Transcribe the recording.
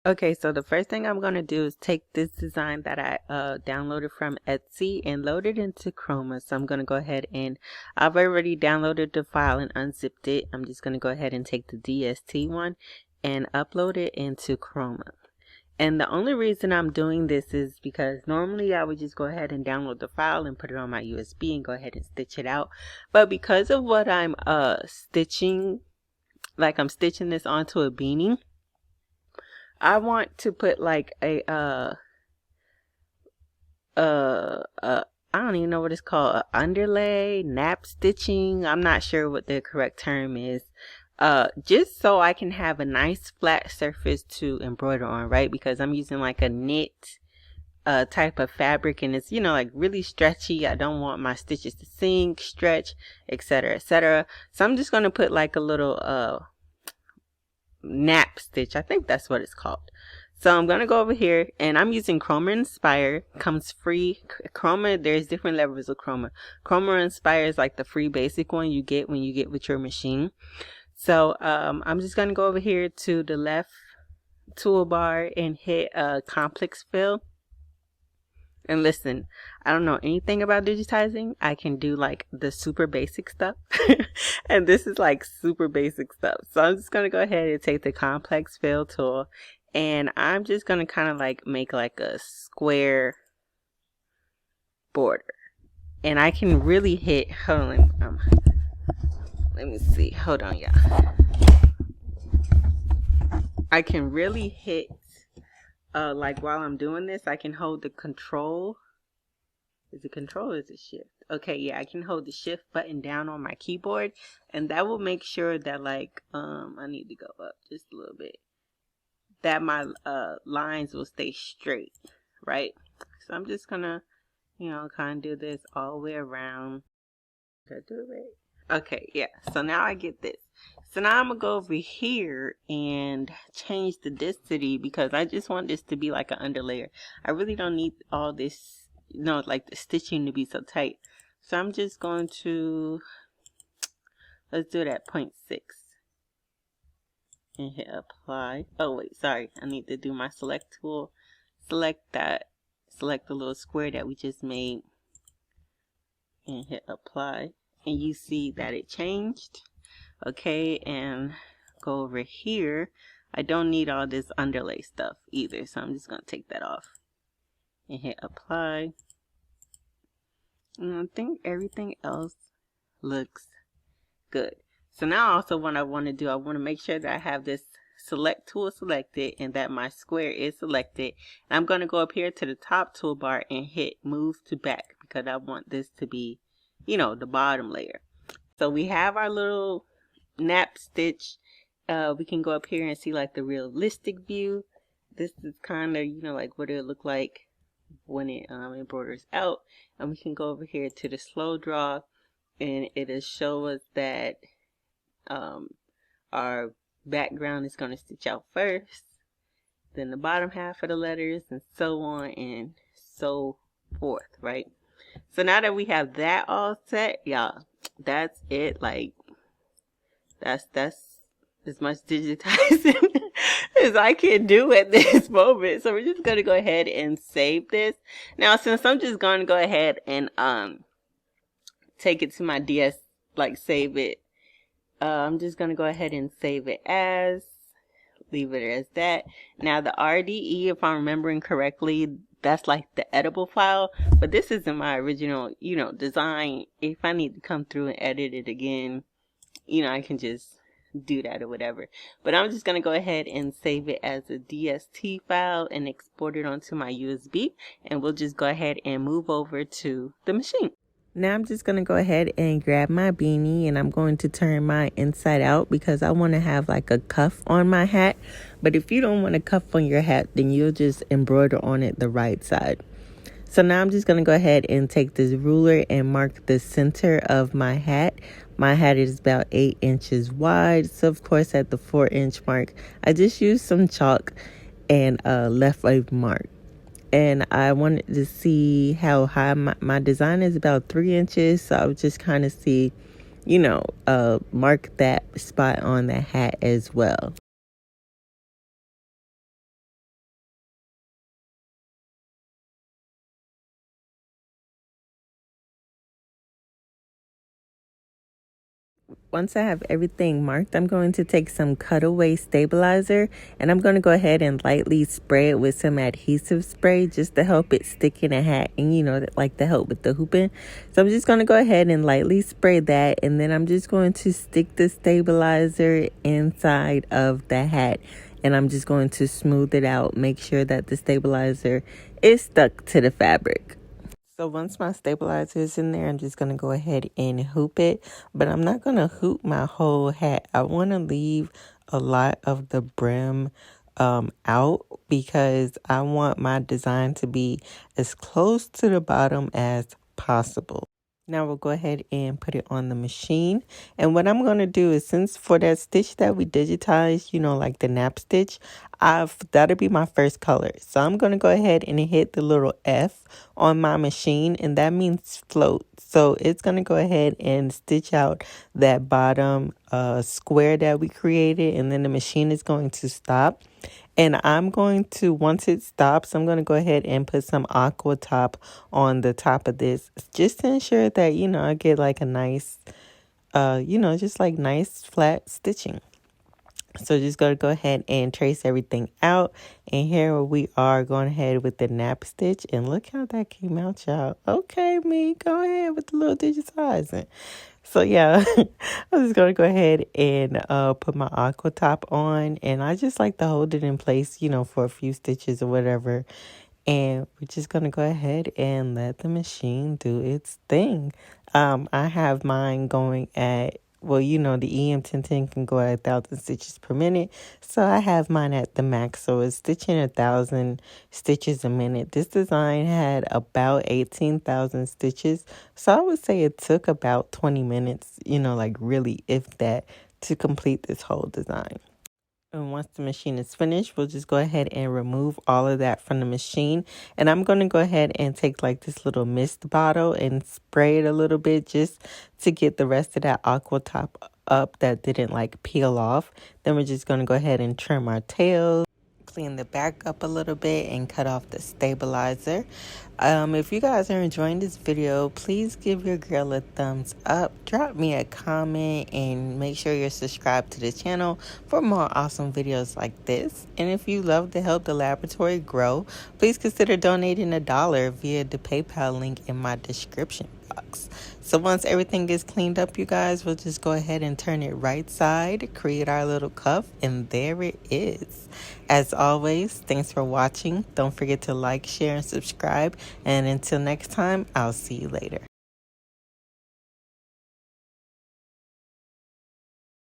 Okay, so the first thing I'm going to do is take this design that I downloaded from Etsy and load it into Chroma. So I'm going to go ahead and I've already downloaded the file and unzipped it. I'm just going to go ahead and take the DST one and upload it into Chroma. And the only reason I'm doing this is because normally I would just go ahead and download the file and put it on my USB and go ahead and stitch it out. But because of what I'm stitching, like I'm stitching this onto a beanie, I want to put like a I don't even know what it's called, a underlay, nap stitching. I'm not sure what the correct term is. Just so I can have a nice flat surface to embroider on, right? Because I'm using like a knit type of fabric, and it's, you know, like really stretchy. I don't want my stitches to sink, stretch, etc., etc. So I'm just gonna put like a little nap stitch. I think that's what it's called. So I'm going to go over here and I'm using Chroma Inspire. Comes free. Chroma, there's different levels of Chroma. Chroma Inspire is like the free basic one you get when you get with your machine. So I'm just going to go over here to the left toolbar and hit complex fill. And listen, I don't know anything about digitizing. I can do like the super basic stuff. And this is like super basic stuff. So I'm just going to go ahead and take the complex fill tool. And I'm just going to kind of like make like a square border. And I can really hit, hold on, let me see. Hold on, y'all. I can really hit, like while I'm doing this, I can hold the control. Is it control or is it shift? Okay, yeah, I can hold the shift button down on my keyboard, and that will make sure that like I need to go up just a little bit, that my lines will stay straight, right? So I'm just gonna, you know, kind of do this all the way around. Did I do it right? Okay, yeah. So now I get this. So now I'm gonna go over here and change the density because I just want this to be like an underlayer. I really don't need all this, you know, like the stitching to be so tight. So I'm just going to, let's do it at 0.6 and hit apply. Oh wait, sorry, I need to do my select tool. Select that, select the little square that we just made and hit apply. And you see that it changed. Okay, and go over here. I don't need all this underlay stuff either, so I'm just going to take that off and hit apply. And I think everything else looks good. So now also what I want to do, I want to make sure that I have this select tool selected and that my square is selected. And I'm going to go up here to the top toolbar and hit move to back because I want this to be, you know, the bottom layer. So we have our little nap stitch. We can go up here and see like the realistic view. This is kind of, you know, like what it'll look like when it embroiders out. And we can go over here to the slow draw and it'll show us that our background is going to stitch out first, then the bottom half of the letters, and so on and so forth, right? So now that we have that all set, y'all, that's it. Like that's as much digitizing as I can do at this moment. So we're just gonna go ahead and save this. Now since I'm just gonna go ahead and take it to my DS, like save it, I'm just gonna go ahead and save it as, leave it as that. Now the RDE, if I'm remembering correctly, that's like the editable file, but this isn't my original, you know, design. If I need to come through and edit it again, you know, I can just do that or whatever. But I'm just gonna go ahead and save it as a DST file and export it onto my USB, and we'll just go ahead and move over to the machine. Now I'm just going to go ahead and grab my beanie and I'm going to turn my inside out because I want to have like a cuff on my hat. But if you don't want a cuff on your hat, then you'll just embroider on it the right side. So now I'm just going to go ahead and take this ruler and mark the center of my hat. My hat is about 8 inches wide. So of course at the 4-inch mark, I just used some chalk and left a mark. And I wanted to see how high my design is, about 3 inches. So I would just kind of see, you know, mark that spot on the hat as well. Once I have everything marked, I'm going to take some cutaway stabilizer and I'm going to go ahead and lightly spray it with some adhesive spray just to help it stick in a hat and, you know, like to help with the hooping. So I'm just going to go ahead and lightly spray that, and then I'm just going to stick the stabilizer inside of the hat and I'm just going to smooth it out, make sure that the stabilizer is stuck to the fabric. So once my stabilizer is in there, I'm just going to go ahead and hoop it. But I'm not going to hoop my whole hat. I want to leave a lot of the brim out because I want my design to be as close to the bottom as possible. Now we'll go ahead and put it on the machine. And what I'm going to do is, since for that stitch that we digitized, you know, like the nap stitch, that'll be my first color. So I'm going to go ahead and hit the little F on my machine, and that means float. So it's going to go ahead and stitch out that bottom square that we created, and then the machine is going to stop. And I'm going to, once it stops, I'm going to go ahead and put some aqua top on the top of this just to ensure that, you know, I get like a nice, just like nice flat stitching. So just going to go ahead and trace everything out. And here we are going ahead with the nap stitch. And look how that came out, y'all. Okay, me, go ahead with the little digitizing. So yeah, I'm just going to go ahead and put my aqua top on. And I just like to hold it in place, you know, for a few stitches or whatever. And we're just going to go ahead and let the machine do its thing. I have mine going at, well, you know, the EM1010 can go at 1,000 stitches per minute. So I have mine at the max. So it's stitching 1,000 stitches a minute. This design had about 18,000 stitches. So I would say it took about 20 minutes, you know, like really, if that, to complete this whole design. And once the machine is finished, we'll just go ahead and remove all of that from the machine. And I'm going to go ahead and take like this little mist bottle and spray it a little bit just to get the rest of that aqua top up that didn't like peel off. Then we're just going to go ahead and trim our tails, clean the back up a little bit, and cut off the stabilizer. If you guys are enjoying this video, please give your girl a thumbs up, drop me a comment, and make sure you're subscribed to the channel for more awesome videos like this. And if you love to help the laboratory grow, please consider donating $1 via the PayPal link in my description box. So once everything is cleaned up, you guys, we'll just go ahead and turn it right side, create our little cuff, and there it is. As always, thanks for watching. Don't forget to like, share, and subscribe. And until next time, I'll see you later.